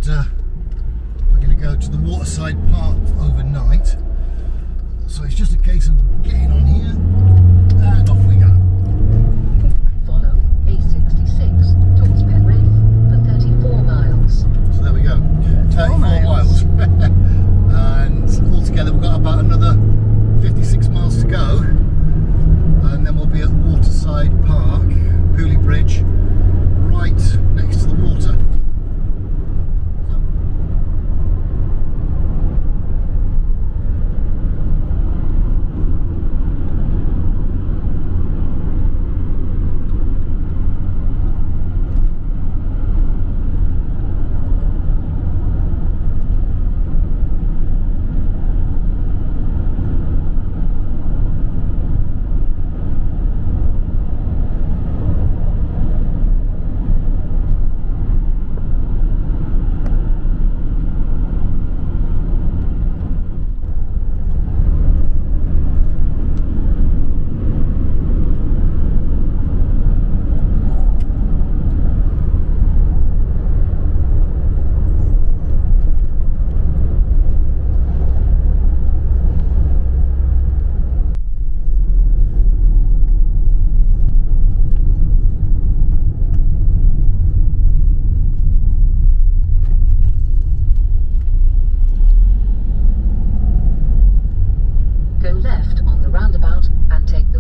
we're going to go to the waterside park overnight. So it's just a case of getting on here and off we go. Follow A66 towards Penrith for 34 miles. So there we go, 34 miles. And altogether we've got about another 56 miles to go. And then we'll be at Waterside Park, Pooley Bridge, right next to the water.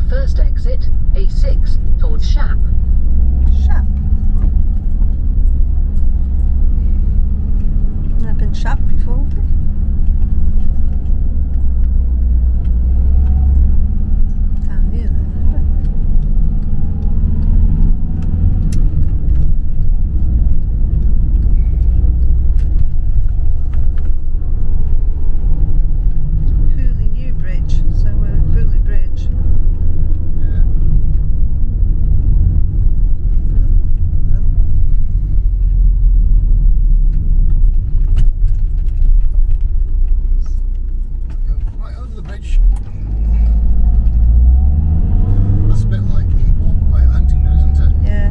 First exit, A6, towards Shap. Shap? Never been Shap before, have we? Down here then, have we? Pooley New Bridge, so we're at Pooley Bridge. That's a bit like the walkway at Huntingdon, isn't it? Yeah.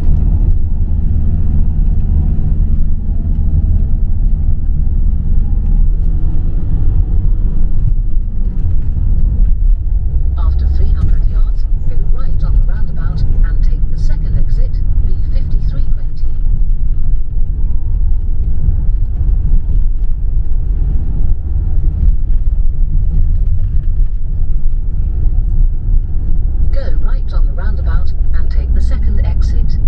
After 300 yards, go right on the roundabout and take the second exit, B5320. Go right on the roundabout and take the second exit.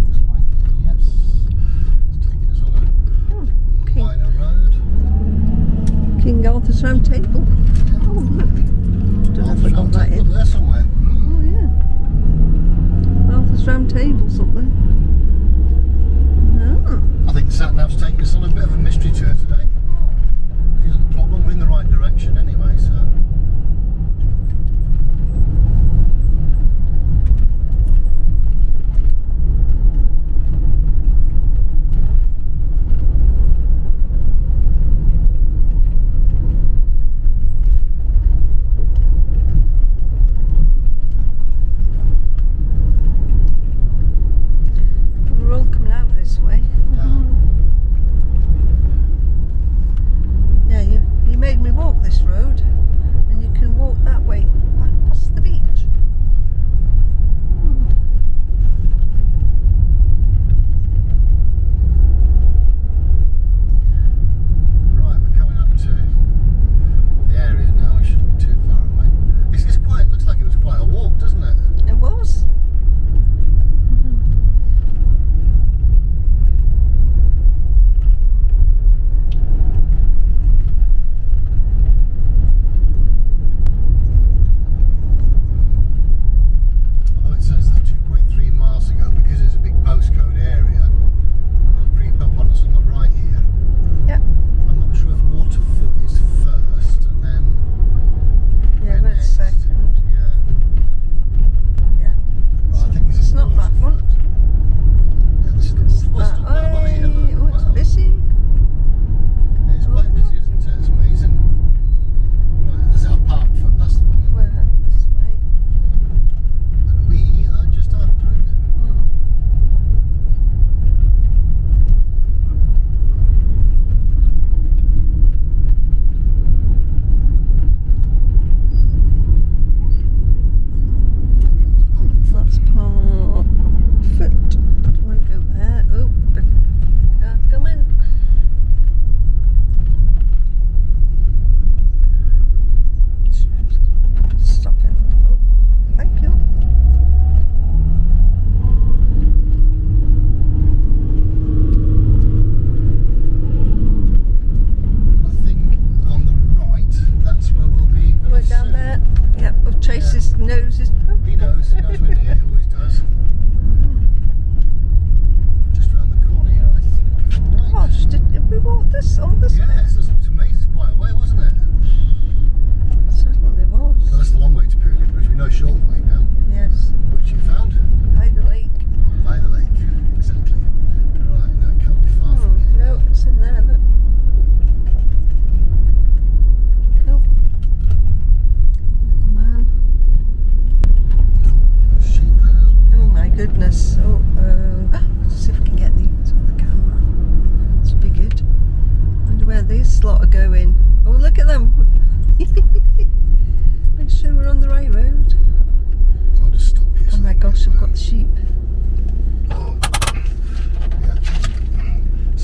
Looks like it, yes. It's taking us on a minor road. King Arthur's Round Table. Oh, look. Don't know if I got that in. Up there somewhere. Oh, yeah. Arthur's Round Table's up there. Oh. I think the sat-nav's taking us on a bit of a mystery tour today. Which isn't a problem, we're in the right direction anyway, so.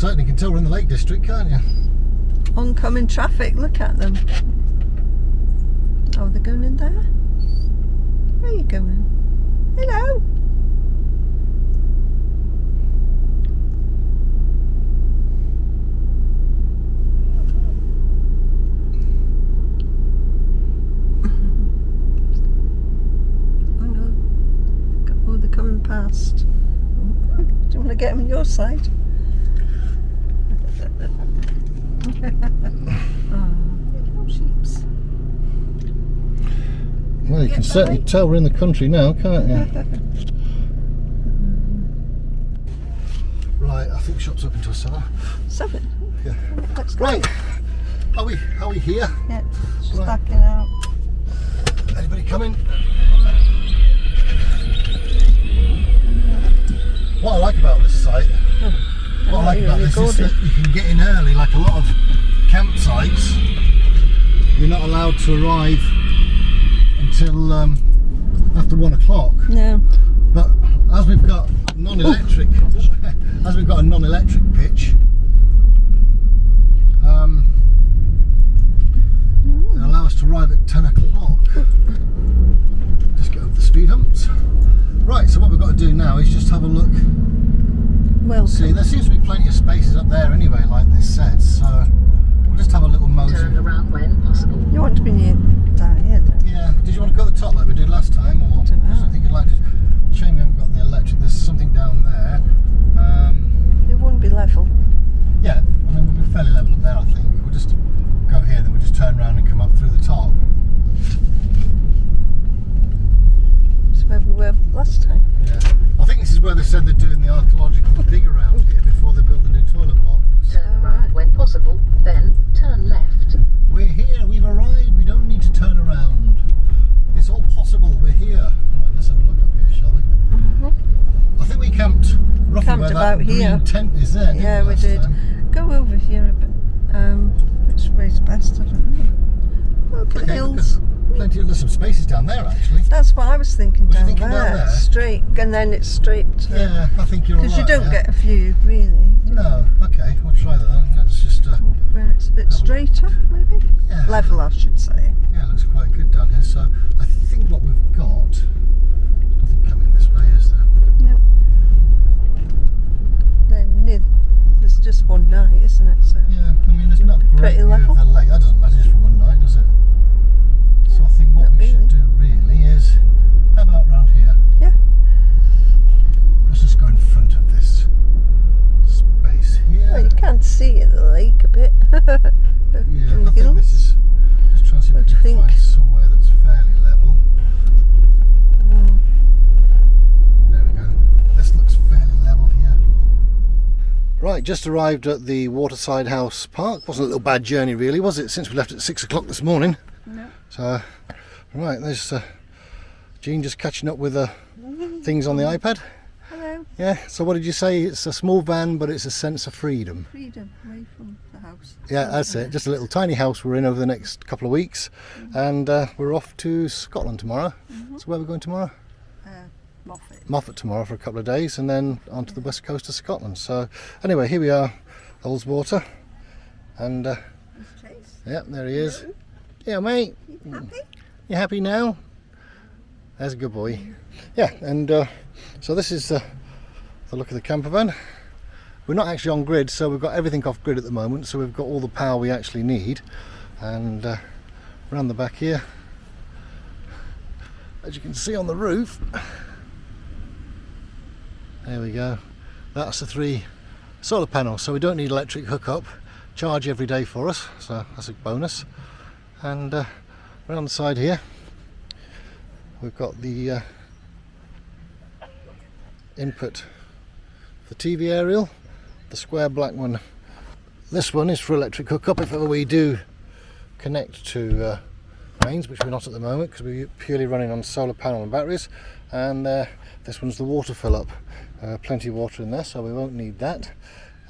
certainly can tell we're in the Lake District, can't you? Oncoming traffic, look at them. Oh, they're going in there? Where are you going? Hello? Oh no. Oh, they're coming past. Do you want to get them on your side? Oh, sheeps. Well, you can certainly tell we're in the country now, can't you? Right, I think shop's up into a cellar. 7. Yeah. Let's go. Right, are we here? Yeah, just Right. backing out. Anybody coming? What I like about this site, what I like about this is that you can get in early. Like a lot of campsites, you're not allowed to arrive until after 1 o'clock. No. But as we've got non-electric, as we've got a non-electric pitch, they allow us to arrive at 10 o'clock. Just get over the speed humps. Right, so what we've got to do now is just have a look. Well, See, there seems to be plenty of spaces up there anyway, like this says, so we'll just have a little mosey. Turn around when possible. you want to be near down here then? Yeah, did you want to go to the top like we did last time, or Dunno. I think you'd like to? Shame we haven't got the electric. There's something down there. It wouldn't be level. Yeah, I mean we'll be fairly level up there. I think we'll just go here, then we'll just turn around and come up through the top. It's where we were last time. Yeah, I think this is where they said they're doing the archaeological dig around here before they build the new toilet box. Turn around when possible, then turn left. We're here. We've arrived. We don't need to turn around. It's all possible. We're here. Right, let's have a look up here, shall we? I think we camped roughly Camped where about that green here. tent is there. Yeah, didn't we last did. time? Go over here a bit. Which way's best? I don't know. Look at the hills. There's some spaces down there actually. That's what I was thinking Was you down thinking there. down there? Straight, and then it's straight. Yeah, I think you're Because right. you don't yeah. get a view, really. No, okay, we'll try that then. Let's just. Where it's a bit straighter, maybe? Yeah. Level, I should say. Yeah, it looks quite good down here. So I think what we've got. There's nothing coming this way, is there? No. Then there's just one night, isn't it? So Yeah, I mean, there's not great Pretty view level. of the lake. That doesn't matter just for one night, does it? So I think what Not we should really. do really is, how about round here? yeah. Let's just go in front of this space here. Well, you can see the lake a bit. Yeah, in I the think hills. this is just trying to see if What we do you can think? find somewhere that's fairly level. There we go. This looks fairly level here. Right, just arrived at the Waterside House Park. Wasn't a little bad journey really, was it? Since we left at 6 o'clock this morning. No. So, right, there's Jean just catching up with things on the iPad. Hello. Yeah. So what did you say? It's a small van, but it's a sense of freedom. Freedom away from the house. Yeah, that's it. Just a little tiny house we're in over the next couple of weeks, and we're off to Scotland tomorrow. So where are we going tomorrow? Moffat tomorrow for a couple of days, and then onto the west coast of Scotland. So anyway, here we are, Ullswater, and Chase. yeah, there he is. Yeah, mate. You happy? You happy now? There's a good boy. Yeah, and so this is the look of the campervan. We're not actually on grid, so we've got everything off grid at the moment, so we've got all the power we actually need. And around the back here, as you can see on the roof, there we go, that's the 3 solar panels, so we don't need electric hookup, charge every day for us, so that's a bonus. And around the side here we've got the input for TV aerial, the square black one. This one is for electric hookup if ever we do connect to mains, which we're not at the moment because we're purely running on solar panel and batteries. And this one's the water fill up, plenty of water in there, so we won't need that.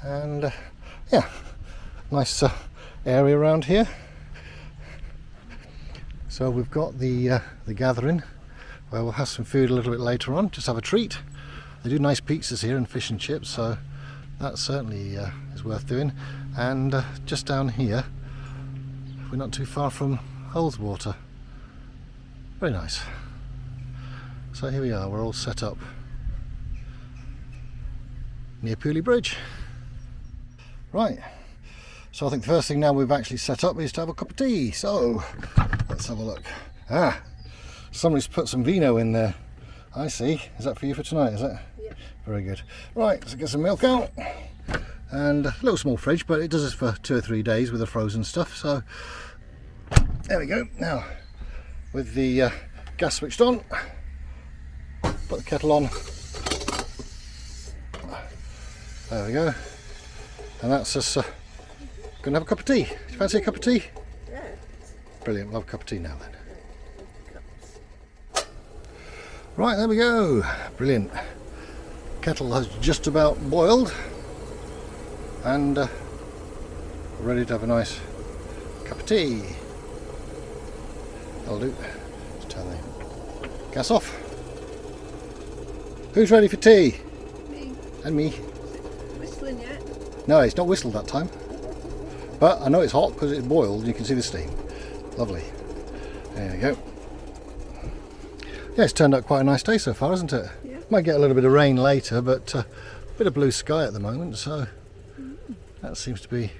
And yeah, nice area around here. So we've got the gathering where we'll have some food a little bit later on, just have a treat. They do nice pizzas here and fish and chips, so that certainly is worth doing. And just down here, we're not too far from Hullswater. Very nice. So here we are, we're all set up near Pooley Bridge. Right, so I think the first thing now we've actually set up is to have a cup of tea. So let's have a look. Ah, somebody's put some vino in there. I see. Is that for you for tonight, is it? Yeah. Very good. Right, let's get some milk out. And a little small fridge, but it does this for 2 or 3 days with the frozen stuff. So there we go. Now, with the gas switched on, put the kettle on. There we go. And that's us going to have a cup of tea. Do you fancy a cup of tea? Yeah. Brilliant, we'll have a cup of tea now then. Right, there we go. Brilliant. Kettle has just about boiled. And ready to have a nice cup of tea. That'll do. Let's turn the gas off. Who's ready for tea? Me. And me. Whistling yet? No, it's not whistled that time. But I know it's hot because it's boiled and you can see the steam. Lovely. There we go. Yeah, it's turned out quite a nice day so far, hasn't it? Yeah. Might get a little bit of rain later, but a bit of blue sky at the moment, so that seems to be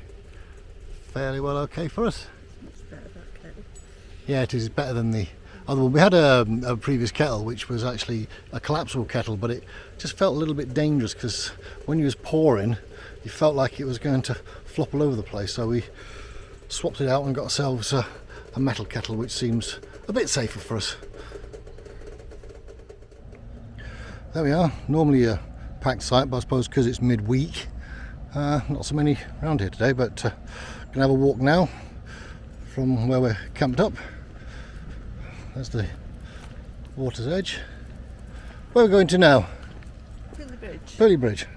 fairly well okay for us. It's better that kettle. Yeah, it is better than the other one. We had a previous kettle which was actually a collapsible kettle, but it just felt a little bit dangerous because when you was pouring you felt like it was going to flop all over the place, so we swapped it out and got ourselves a metal kettle, which seems a bit safer for us. There we are, normally a packed site, but I suppose because it's midweek, not so many around here today, but gonna have a walk now from where we're camped up. There's the water's edge. Where are we going to now? Pooley Bridge. Pooley Bridge.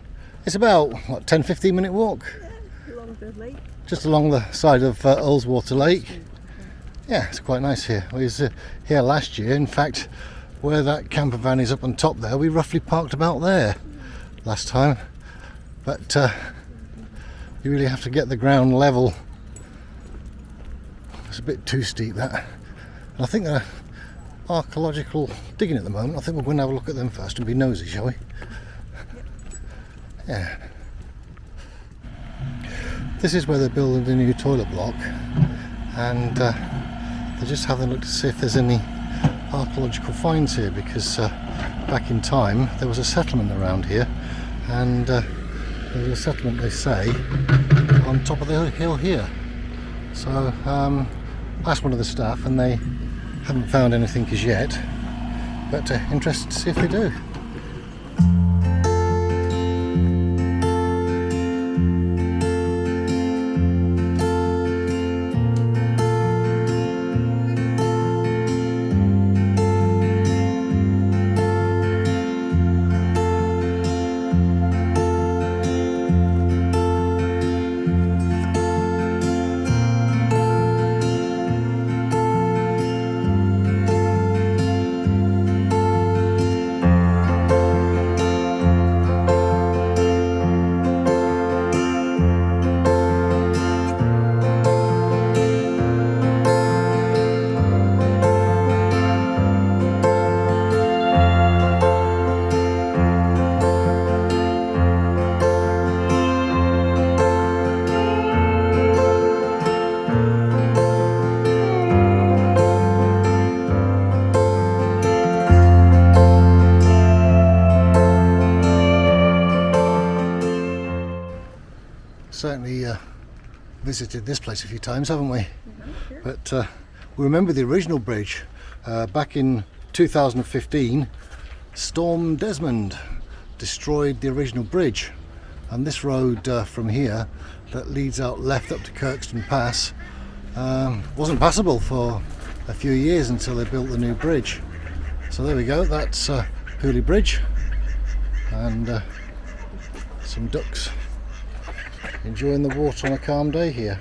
It's about, what, 10-15 minute walk? Yeah, along the lake. Just along the side of Hullswater Lake. Yeah, it's quite nice here. We was here last year. In fact, where that camper van is up on top there, we roughly parked about there last time. But you really have to get the ground level. It's a bit too steep, that. And I think they're archaeological digging at the moment. I think we're going to have a look at them first and be nosy, shall we? Yeah. This is where they're building the new toilet block, and they're just having a look to see if there's any archaeological finds here, because back in time there was a settlement around here, and there was a settlement, they say, on top of the hill here. So asked one of the staff and they haven't found anything as yet, but interested to see if they do. Certainly visited this place a few times, haven't we? Yeah. But we remember the original bridge. Back in 2015, Storm Desmond destroyed the original bridge, and this road from here that leads out left up to Kirkston Pass wasn't passable for a few years until they built the new bridge. So there we go, that's Pooley Bridge, and some ducks enjoying the water on a calm day here.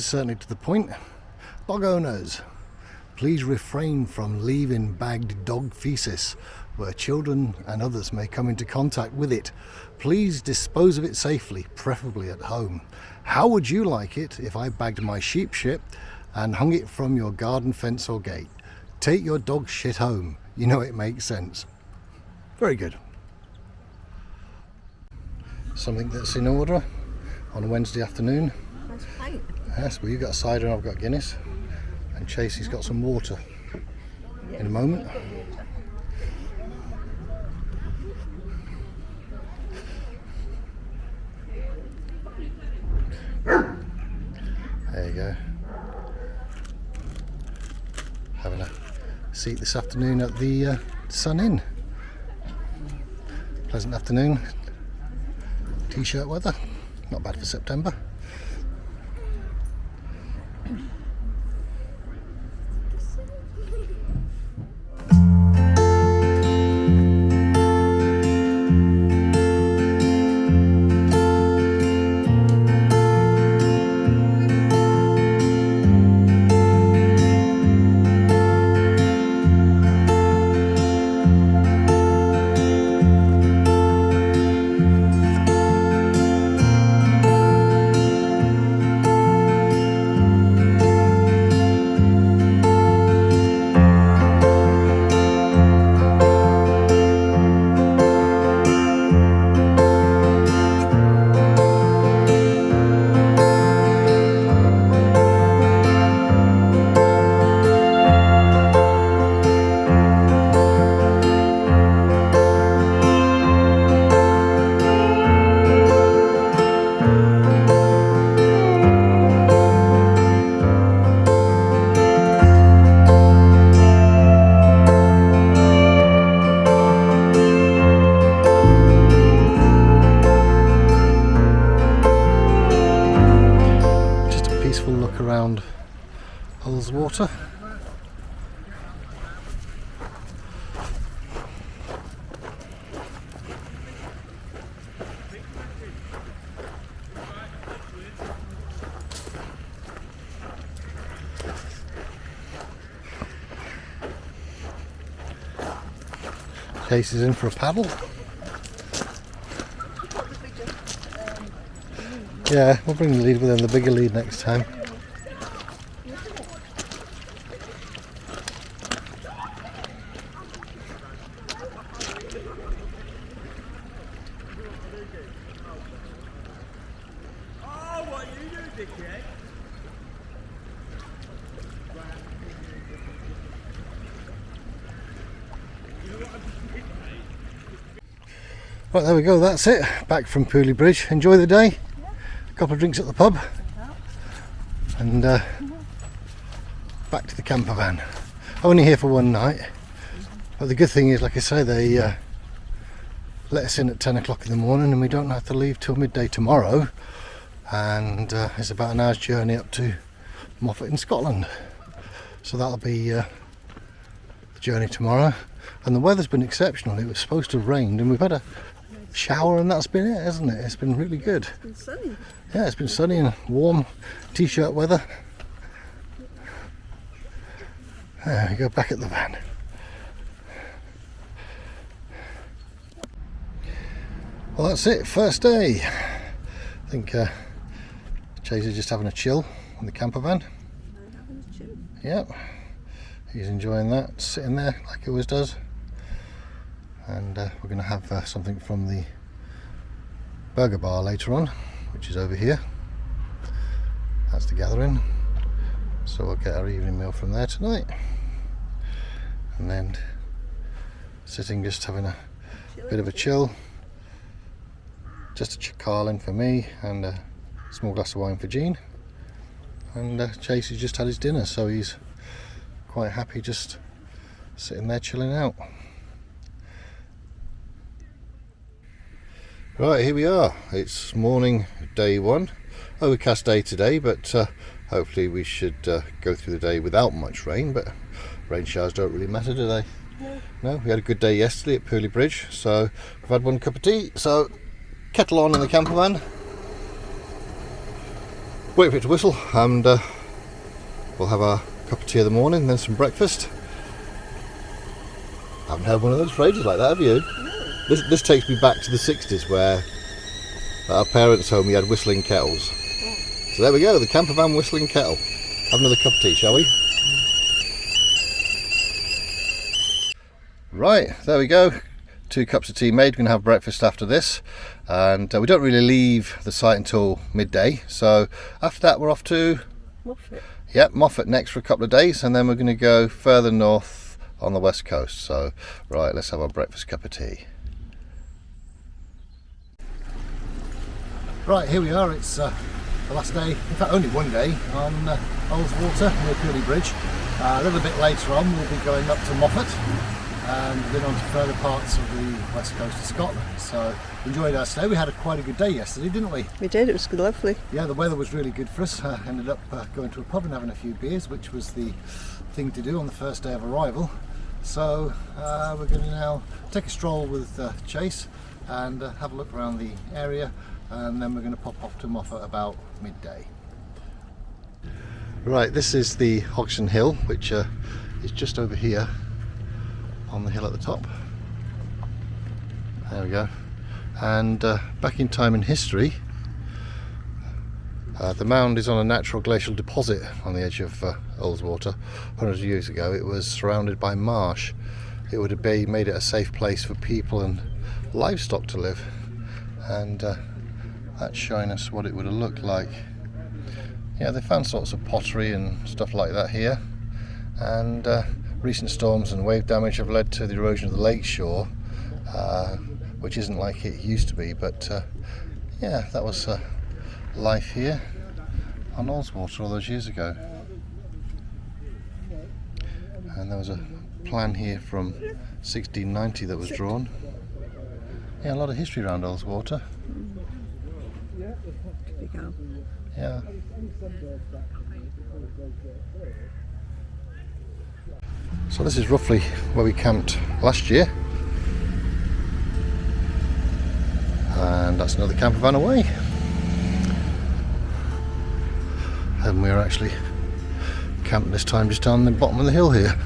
certainly to the point. Dog owners, please refrain from leaving bagged dog feces where children and others may come into contact with it. Please dispose of it safely, preferably at home. How would you like it if I bagged my sheep shit and hung it from your garden fence or gate? Take your dog shit home. You know it makes sense. Very good. Something that's in order on a Wednesday afternoon. Nice pint. Yes, well, you've got cider and I've got Guinness. And Chasey's got some water in a moment. There you go. Having a seat this afternoon at the Sun Inn. Pleasant afternoon. T-shirt weather. Not bad for September. Around Hull's Water. Chase is in for a paddle. Yeah, we'll bring the lead with him, the bigger lead next time. Right, there we go, that's it. Back from Pooley Bridge. Enjoy the day. A couple of drinks at the pub. And back to the camper van. Only here for one night. But the good thing is, like I say, they let us in at 10 o'clock in the morning and we don't have to leave till midday tomorrow. And it's about an hour's journey up to Moffat in Scotland. So that'll be the journey tomorrow. And the weather's been exceptional. It was supposed to have rained and we've had a shower and that's been it, hasn't it? It's been really good. It's been sunny. Yeah, it's been sunny and warm, t-shirt weather. There we go, back at the van. Well, that's it, first day. I think Chase is just having a chill in the camper van. Having a chill. Yep, he's enjoying that, sitting there like he always does. And we're going to have something from the burger bar later on, which is over here. That's the gathering. So we'll get our evening meal from there tonight. And then sitting just having a bit of a chill. Just a Carlin for me and a small glass of wine for Jean. And Chase has just had his dinner, so he's quite happy just sitting there chilling out. Right, here we are. It's morning, day one. Overcast day today, but hopefully we should go through the day without much rain, but rain showers don't really matter, do they? No, we had a good day yesterday at Pooley Bridge, so we've had one cup of tea, so kettle on in the camper van. wait for it to whistle, and we'll have our cup of tea in the morning, then some breakfast. I haven't had one of those for ages like that, have you? No. This takes me back to the 60s, where at our parents' home we had whistling kettles. Oh. So there we go, the Campervan whistling kettle. Have another cup of tea, shall we? Right, there we go. 2 cups of tea made. We're going to have breakfast after this, and we don't really leave the site until midday, so after that we're off to Moffat. Yep, Moffat next for a couple of days, and then we're going to go further north on the west coast. So right, let's have our breakfast cup of tea. Right, here we are. It's the last day, in fact only one day, on Ullswater near Pooley Bridge. A little bit later on we'll be going up to Moffat and then on to further parts of the west coast of Scotland. So enjoyed our stay. We had quite a good day yesterday, didn't we? We did, it was lovely. Yeah, the weather was really good for us. Ended up going to a pub and having a few beers, which was the thing to do on the first day of arrival. So we're going to now take a stroll with Chase and have a look around the area, and then we're going to pop off to Moffat about midday. Right, this is the Hodgson Hill, which is just over here on the hill at the top. There we go. And back in time in history, the mound is on a natural glacial deposit on the edge of Ullswater. 100 years ago it was surrounded by marsh. It would have made it a safe place for people and livestock to live, and that's showing us what it would have looked like. Yeah, they found sorts of pottery and stuff like that here, and recent storms and wave damage have led to the erosion of the lake shore, which isn't like it used to be, but yeah, that was life here on Ullswater all those years ago. And there was a plan here from 1690 that was drawn. Yeah, a lot of history around Ullswater. Yeah. So this is roughly where we camped last year, and that's another camper van away, and we're actually camped this time just down the bottom of the hill here.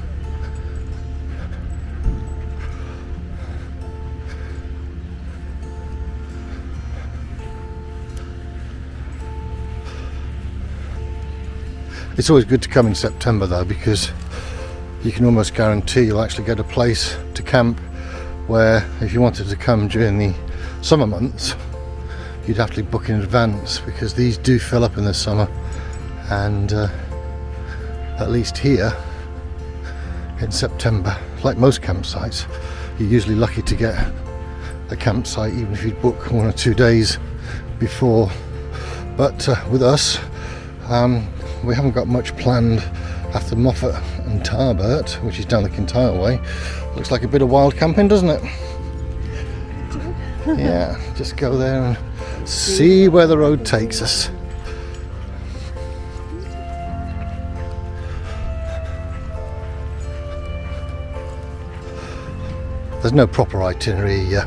It's always good to come in September though, because you can almost guarantee you'll actually get a place to camp where if you wanted to come during the summer months you'd have to book in advance, because these do fill up in the summer, and at least here in September, like most campsites, you're usually lucky to get a campsite even if you book 1 or 2 days before. But with us, we haven't got much planned after Moffat and Tarbert, which is down the Kintyre way. Looks like a bit of wild camping, doesn't it? Yeah, just go there and see where the road takes us. There's no proper itinerary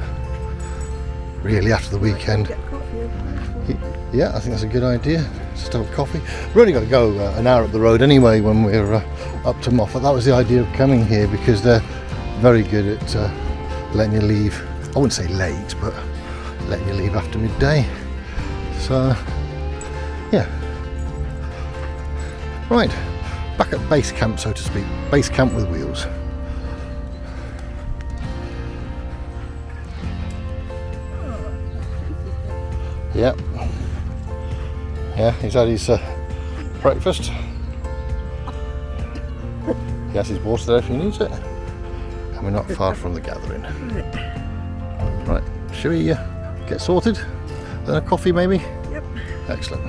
really after the weekend. Yeah, I think that's a good idea. Just have a coffee. We've only got to go an hour up the road anyway when we're up to Moffat. That was the idea of coming here, because they're very good at letting you leave. I wouldn't say late, but letting you leave after midday. So, yeah. Right, back at base camp, so to speak. Base camp with wheels. Yep. Yeah, he's had his breakfast. He has his water there if he needs it. And we're not far from the gathering. Right, shall we get sorted? Then a coffee maybe? Yep. Excellent.